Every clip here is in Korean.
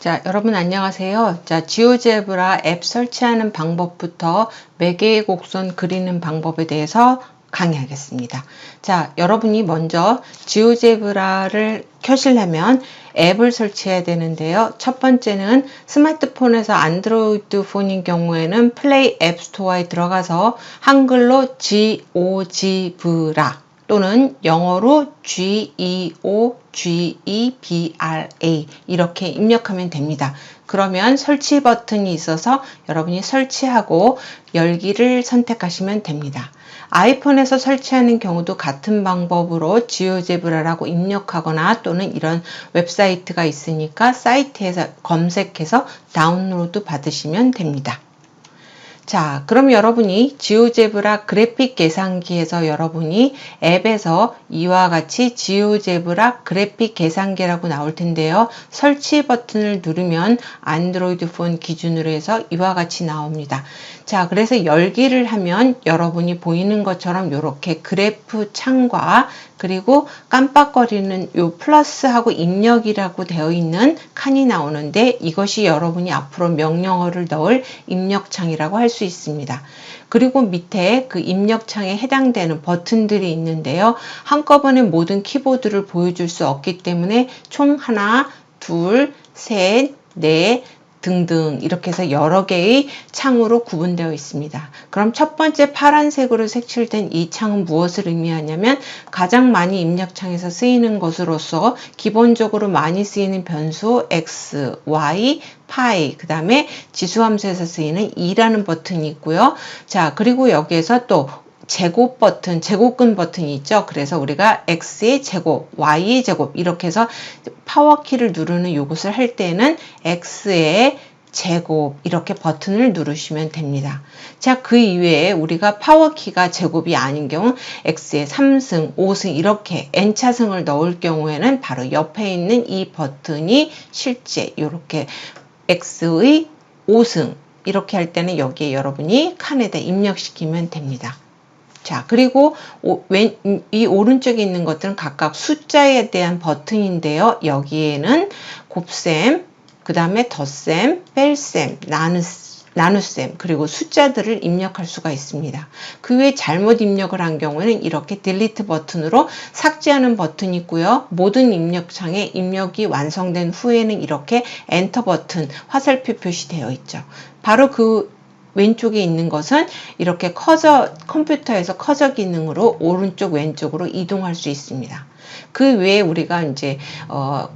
자, 여러분 안녕하세요. 자, 지오제브라 앱 설치하는 방법부터 매개의 곡선 그리는 방법에 대해서 강의하겠습니다. 자, 여러분이 먼저 지오제브라를 켜시려면 앱을 설치해야 되는데요. 첫 번째는 스마트폰에서 안드로이드 폰인 경우에는 플레이 앱 스토어에 들어가서 한글로 지오지브라 또는 영어로 GEOGEBRA 이렇게 입력하면 됩니다. 그러면 설치 버튼이 있어서 여러분이 설치하고 열기를 선택하시면 됩니다. 아이폰에서 설치하는 경우도 같은 방법으로 지오제브라라고 입력하거나 또는 이런 웹사이트가 있으니까 사이트에서 검색해서 다운로드 받으시면 됩니다. 자, 그럼 여러분이 지오제브라 그래픽 계산기에서 여러분이 앱에서 이와 같이 지오제브라 그래픽 계산기라고 나올 텐데요. 설치 버튼을 누르면 안드로이드 폰 기준으로 해서 이와 같이 나옵니다. 자, 그래서 열기를 하면 여러분이 보이는 것처럼 이렇게 그래프 창과 그리고 깜빡거리는 요 플러스하고 입력이라고 되어 있는 칸이 나오는데 이것이 여러분이 앞으로 명령어를 넣을 입력창이라고 할 수 있습니다. 그리고 밑에 그 입력창에 해당되는 버튼들이 있는데요. 한꺼번에 모든 키보드를 보여줄 수 없기 때문에 총 하나, 둘, 셋, 넷, 등등 이렇게 해서 여러 개의 창으로 구분되어 있습니다. 그럼 첫 번째 파란색으로 색칠된 이 창은 무엇을 의미하냐면 가장 많이 입력창에서 쓰이는 것으로서 기본적으로 많이 쓰이는 변수 x, y, 파이, 그 다음에 지수함수에서 쓰이는 2라는 버튼이 있고요. 자, 그리고 여기에서 또 제곱 버튼, 제곱근 버튼이 있죠. 그래서 우리가 x의 제곱, y의 제곱 이렇게 해서 파워키를 누르는 요것을 할 때는 x의 제곱 이렇게 버튼을 누르시면 됩니다. 자, 그 이외에 우리가 파워키가 제곱이 아닌 경우 x의 3승, 5승 이렇게 n차승을 넣을 경우에는 바로 옆에 있는 이 버튼이 실제 이렇게 x의 5승 이렇게 할 때는 여기에 여러분이 칸에다 입력시키면 됩니다. 자, 그리고 이 오른쪽에 있는 것들은 각각 숫자에 대한 버튼인데요. 여기에는 곱셈, 그 다음에 덧셈, 뺄셈, 나눗셈, 그리고 숫자들을 입력할 수가 있습니다. 그 외에 잘못 입력을 한 경우에는 이렇게 딜리트 버튼으로 삭제하는 버튼이 있고요. 모든 입력창에 입력이 완성된 후에는 이렇게 엔터 버튼, 화살표 표시되어 있죠. 바로 그 왼쪽에 있는 것은 이렇게 컴퓨터에서 커저 기능으로 오른쪽 왼쪽으로 이동할 수 있습니다. 그 외에 우리가 이제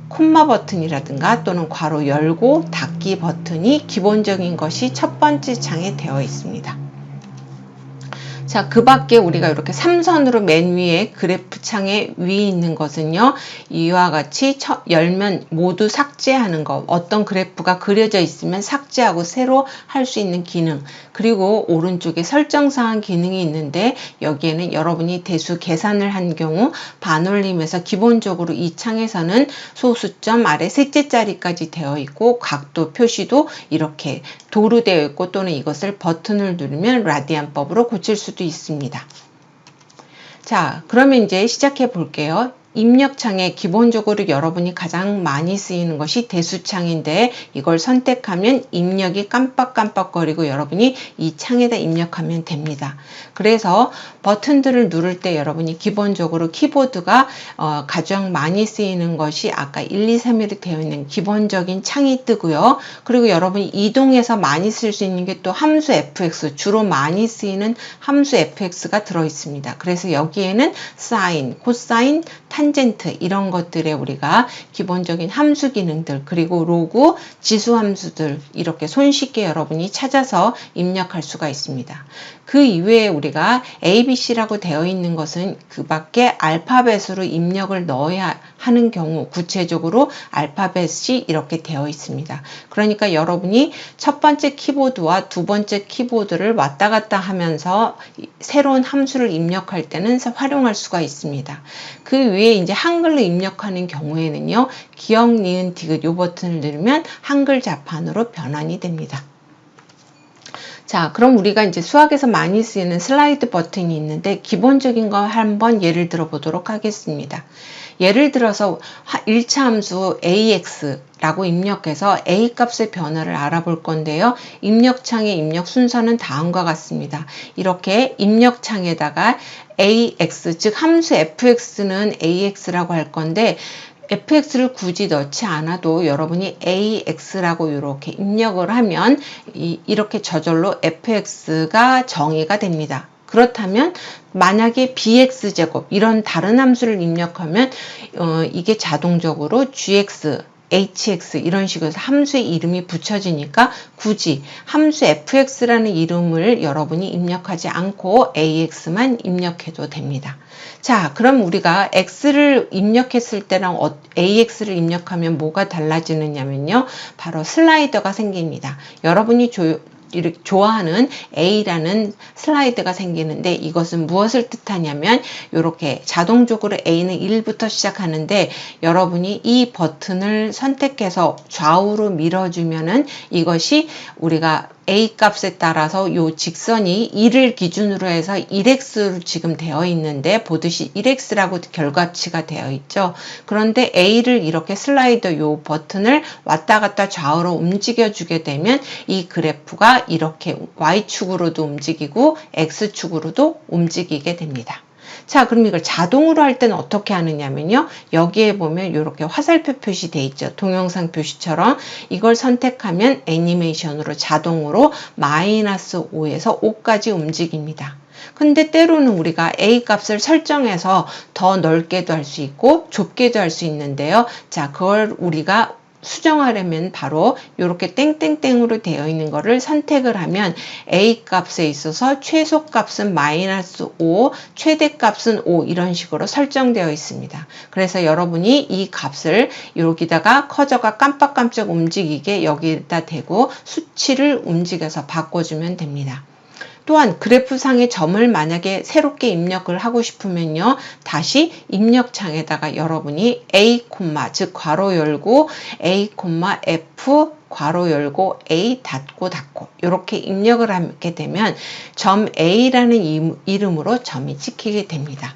콤마 버튼이라든가 또는 괄호 열고 닫기 버튼이 기본적인 것이 첫 번째 창에 되어 있습니다. 자, 그 밖에 우리가 이렇게 3선으로 맨 위에 그래프 창에 위에 있는 것은요, 이와 같이 열면 모두 삭제하는 것, 어떤 그래프가 그려져 있으면 삭제하고 새로 할 수 있는 기능, 그리고 오른쪽에 설정사항 기능이 있는데 여기에는 여러분이 대수 계산을 한 경우 반올림에서 기본적으로 이 창에서는 소수점 아래 셋째 자리까지 되어 있고 각도 표시도 이렇게 도로 되어 있고 또는 이것을 버튼을 누르면 라디안법으로 고칠 수도 있습니다. 자, 그러면 이제 시작해 볼게요. 입력창에 기본적으로 여러분이 가장 많이 쓰이는 것이 대수창인데 이걸 선택하면 입력이 깜빡깜빡거리고 여러분이 이 창에다 입력하면 됩니다. 그래서 버튼들을 누를 때 여러분이 기본적으로 키보드가 가장 많이 쓰이는 것이 아까 1, 2, 3으로 되어 있는 기본적인 창이 뜨고요. 그리고 여러분이 이동해서 많이 쓸 수 있는 게 또 함수 fx, 주로 많이 쓰이는 함수 fx가 들어 있습니다. 그래서 여기에는 사인, 코사인, 탄젠트 이런 것들에 우리가 기본적인 함수 기능들 그리고 로그, 지수 함수들 이렇게 손쉽게 여러분이 찾아서 입력할 수가 있습니다. 그 이외에 우리가 ABC라고 되어 있는 것은 그 밖에 알파벳으로 입력을 넣어야 하는 경우 구체적으로 알파벳이 이렇게 되어 있습니다. 그러니까 여러분이 첫 번째 키보드와 두 번째 키보드를 왔다 갔다 하면서 새로운 함수를 입력할 때는 활용할 수가 있습니다. 그 위에 이제 한글로 입력하는 경우에는요, 기역, 니은, 디귿 이 버튼을 누르면 한글 자판으로 변환이 됩니다. 자, 그럼 우리가 이제 수학에서 많이 쓰이는 슬라이드 버튼이 있는데 기본적인 거 한번 예를 들어 보도록 하겠습니다. 예를 들어서 1차 함수 AX라고 입력해서 A 값의 변화를 알아볼 건데요. 입력창의 입력 순서는 다음과 같습니다. 이렇게 입력창에다가 AX, 즉 함수 fx는 AX라고 할 건데 fx를 굳이 넣지 않아도 여러분이 AX라고 이렇게 입력을 하면 이렇게 저절로 fx가 정의가 됩니다. 그렇다면 만약에 bx제곱 이런 다른 함수를 입력하면 이게 자동적으로 gx, hx 이런 식으로 함수의 이름이 붙여지니까 굳이 함수 fx라는 이름을 여러분이 입력하지 않고 ax만 입력해도 됩니다. 자, 그럼 우리가 x를 입력했을 때랑 ax를 입력하면 뭐가 달라지느냐면요. 바로 슬라이더가 생깁니다. 여러분이 이렇게 좋아하는 A라는 슬라이드가 생기는데 이것은 무엇을 뜻하냐면 이렇게 자동적으로 A는 1부터 시작하는데 여러분이 이 버튼을 선택해서 좌우로 밀어주면은 이것이 우리가 A 값에 따라서 요 직선이 1을 기준으로 해서 1x로 지금 되어 있는데 보듯이 1x라고 결과치가 되어 있죠. 그런데 A를 이렇게 슬라이더 요 버튼을 왔다 갔다 좌우로 움직여 주게 되면 이 그래프가 이렇게 Y축으로도 움직이고 X축으로도 움직이게 됩니다. 자, 그럼 이걸 자동으로 할 때는 어떻게 하느냐면요. 여기에 보면 이렇게 화살표 표시되어 있죠. 동영상 표시처럼 이걸 선택하면 애니메이션으로 자동으로 -5에서 5까지 움직입니다. 근데 때로는 우리가 A 값을 설정해서 더 넓게도 할 수 있고 좁게도 할 수 있는데요. 자, 그걸 우리가 수정하려면 바로 이렇게 땡땡땡으로 되어 있는 것을 선택을 하면 A 값에 있어서 최소 값은 -5, 최대 값은 5 이런 식으로 설정되어 있습니다. 그래서 여러분이 이 값을 여기다가 커저가 깜빡깜빡 움직이게 여기다 대고 수치를 움직여서 바꿔주면 됩니다. 또한 그래프상의 점을 만약에 새롭게 입력을 하고 싶으면요. 다시 입력창에다가 여러분이 A, 즉 괄호 열고 A, F 괄호 열고 A 닫고 이렇게 입력을 하게 되면 점 A라는 이름으로 점이 찍히게 됩니다.